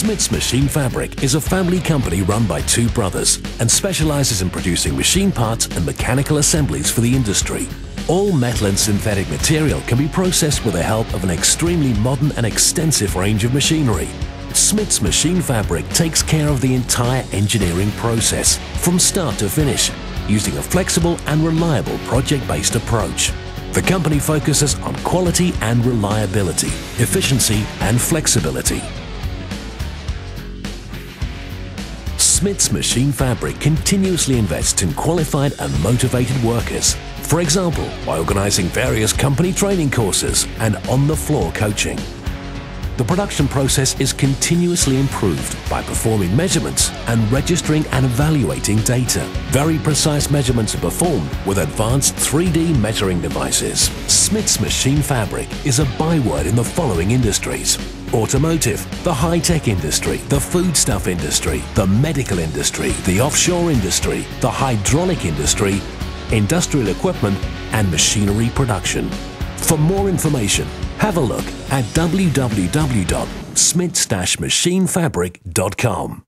Smits Machine Fabric is a family company run by two brothers and specializes in producing machine parts and mechanical assemblies for the industry. All metal and synthetic material can be processed with the help of an extremely modern and extensive range of machinery. Smits Machine Fabric takes care of the entire engineering process from start to finish, using a flexible and reliable project-based approach. The company focuses on quality and reliability, efficiency and flexibility. Smits Machine Fabric continuously invests in qualified and motivated workers, for example, by organizing various company training courses and on-the-floor coaching. The production process is continuously improved by performing measurements and registering and evaluating data. Very precise measurements are performed with advanced 3D measuring devices. Smits Machine Fabric is a byword in the following industries: automotive, the high-tech industry, the foodstuff industry, the medical industry, the offshore industry, the hydraulic industry, industrial equipment and machinery production. For more information, have a look at www.smits-machinefabric.com.